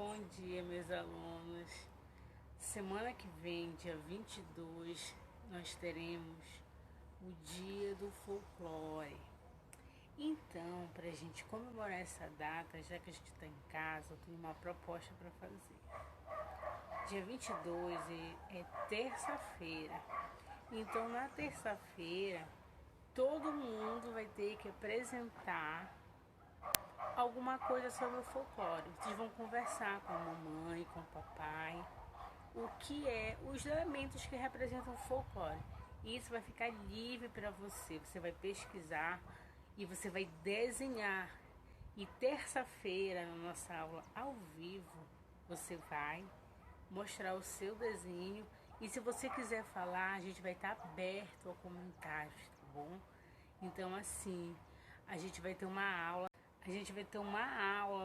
Bom dia, meus alunos. Semana que vem, dia 22, nós teremos o Dia do Folclore. Então, para a gente comemorar essa data, já que a gente está em casa, eu tenho uma proposta para fazer. Dia 22 é terça-feira. Então, na terça-feira, todo mundo vai ter que apresentar alguma coisa sobre o folclore. Vocês vão conversar com a mamãe, com o papai, o que é os elementos que representam o folclore. Isso vai ficar livre para você. Você vai pesquisar e você vai desenhar. E terça-feira, na nossa aula ao vivo, você vai mostrar o seu desenho. E se você quiser falar, a gente vai estar aberto a comentários, tá bom? Então, assim, a gente vai ter uma aula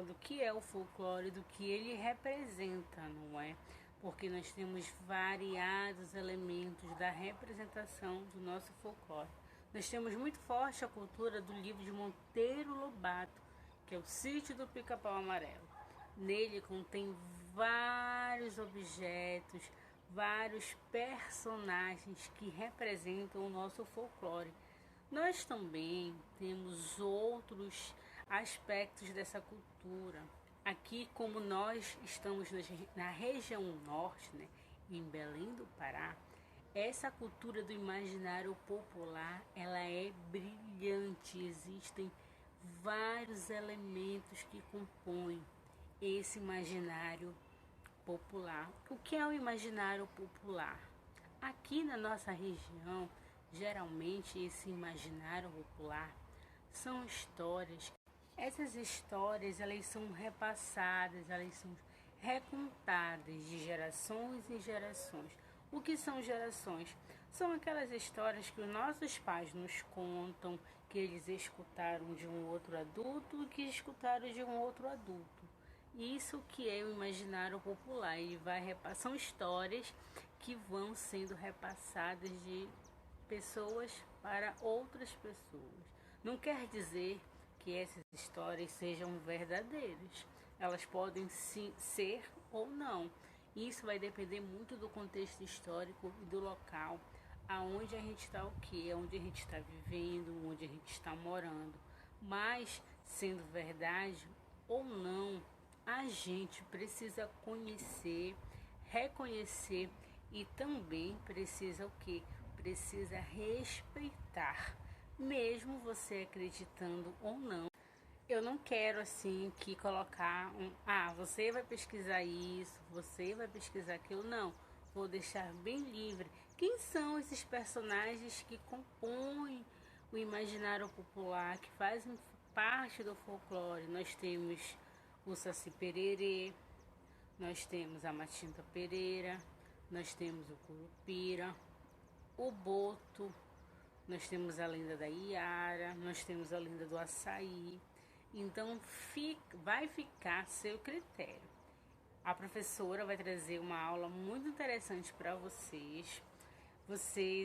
do que é o folclore, do que ele representa, não é? Porque nós temos variados elementos da representação do nosso folclore. Nós temos muito forte a cultura do livro de Monteiro Lobato, que é o Sítio do Pica-Pau Amarelo. Nele contém vários objetos, vários personagens que representam o nosso folclore. Nós também temos outros aspectos dessa cultura. Aqui, como nós estamos na região norte, né, em Belém do Pará, essa cultura do imaginário popular, ela é brilhante. Existem vários elementos que compõem esse imaginário popular. O que é o imaginário popular? Aqui na nossa região, geralmente esse imaginário popular são histórias. Essas histórias, elas são repassadas, elas são recontadas de gerações em gerações. O que são gerações? São aquelas histórias que os nossos pais nos contam, que eles escutaram de um outro adulto e que escutaram de um outro adulto. Isso que é o imaginário popular. Ele vai são histórias que vão sendo repassadas de pessoas para outras pessoas. Não quer dizer que essas histórias sejam verdadeiras. Elas podem sim ser ou não. Isso vai depender muito do contexto histórico e do local aonde a gente está, onde a gente está vivendo, onde a gente está morando. Mas, sendo verdade ou não, a gente precisa conhecer, reconhecer e também precisa o quê? Precisa respeitar, mesmo você acreditando ou não. Eu não quero assim que colocar você vai pesquisar isso, você vai pesquisar aquilo, não. Vou deixar bem livre. Quem são esses personagens que compõem o imaginário popular, que fazem parte do folclore? Nós temos o Saci Pererê, nós temos a Matinta Pereira, nós temos o Curupira, o Boto, nós temos a lenda da Iara, nós temos a lenda do Açaí. Então vai ficar a seu critério. A professora vai trazer uma aula muito interessante para vocês.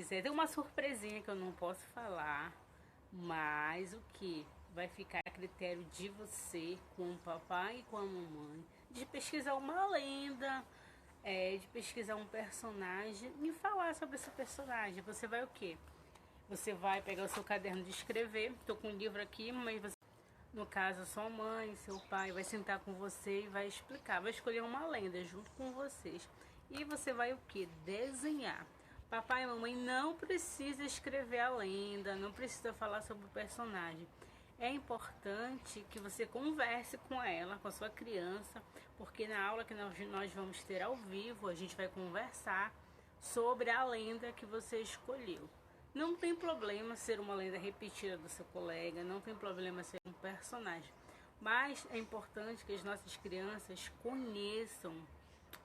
Tem uma surpresinha que eu não posso falar, mas o que vai ficar a critério de você, com o papai e com a mamãe, de pesquisar uma lenda, de pesquisar um personagem e falar sobre esse personagem. Você vai o quê? Você vai pegar o seu caderno de escrever. Estou com um livro aqui, mas você, no caso, sua mãe, seu pai, vai sentar com você e vai explicar. Vai escolher uma lenda junto com vocês. E você vai o quê? Desenhar. Papai e mamãe não precisa escrever a lenda, não precisa falar sobre o personagem. É importante que você converse com ela, com a sua criança, porque na aula que nós vamos ter ao vivo, a gente vai conversar sobre a lenda que você escolheu. Não tem problema ser uma lenda repetida do seu colega, não tem problema ser um personagem, mas é importante que as nossas crianças conheçam.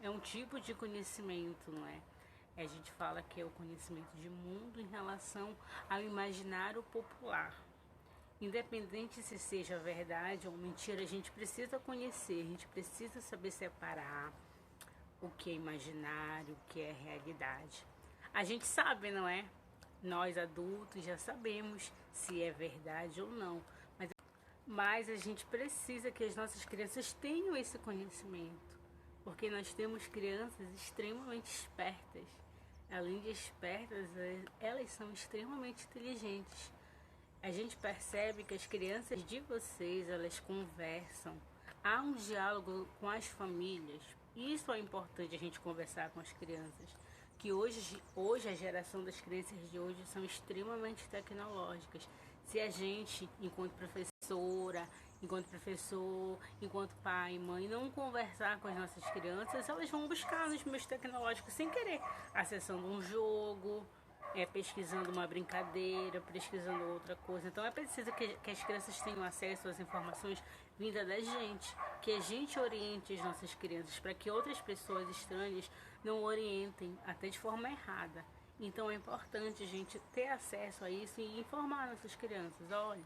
É um tipo de conhecimento, não é? A gente fala que é o conhecimento de mundo em relação ao imaginário popular. Independente se seja verdade ou mentira, a gente precisa conhecer, a gente precisa saber separar o que é imaginário, o que é realidade. A gente sabe, não é? Nós adultos já sabemos se é verdade ou não, mas a gente precisa que as nossas crianças tenham esse conhecimento. porque nós temos crianças extremamente espertas. Além de espertas, elas são extremamente inteligentes. A gente percebe que as crianças de vocês, elas conversam. Há um diálogo com as famílias. Isso é importante a gente conversar com as crianças. Que hoje a geração das crianças de hoje são extremamente tecnológicas. Se a gente, enquanto professora, enquanto professor, enquanto pai e mãe, não conversar com as nossas crianças, elas vão buscar nos meios tecnológicos sem querer, acessando um jogo, pesquisando uma brincadeira, pesquisando outra coisa. Então é preciso que as crianças tenham acesso às informações vindas da gente, que a gente oriente as nossas crianças para que outras pessoas estranhas não orientem até de forma errada. Então é importante a gente ter acesso a isso e informar nossas crianças. Olha,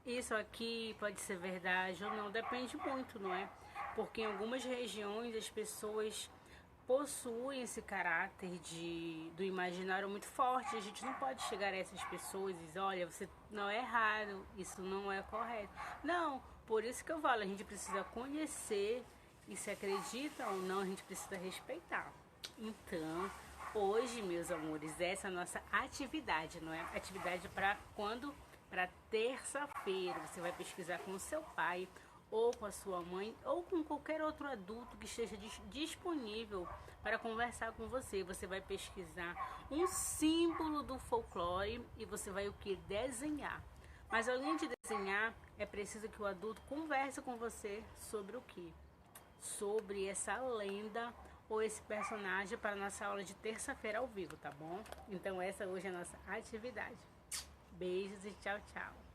isso aqui pode ser verdade ou não, depende muito, não é? Porque em algumas regiões as pessoas possuem esse caráter do imaginário muito forte. A gente não pode chegar a essas pessoas e dizer, olha, você não é errado, isso não é correto. Não, por isso que eu falo, a gente precisa conhecer e se acredita ou não, a gente precisa respeitar. Então, hoje, meus amores, essa é a nossa atividade, não é? Atividade para quando? Para terça-feira. Você vai pesquisar com o seu pai, ou com a sua mãe, ou com qualquer outro adulto que esteja disponível para conversar com você. Você vai pesquisar um símbolo do folclore e você vai o que? Desenhar. Mas além de desenhar, é preciso que o adulto converse com você sobre o que? Sobre essa lenda ou esse personagem para a nossa aula de terça-feira ao vivo, tá bom? Então essa hoje é a nossa atividade. Beijos e tchau, tchau.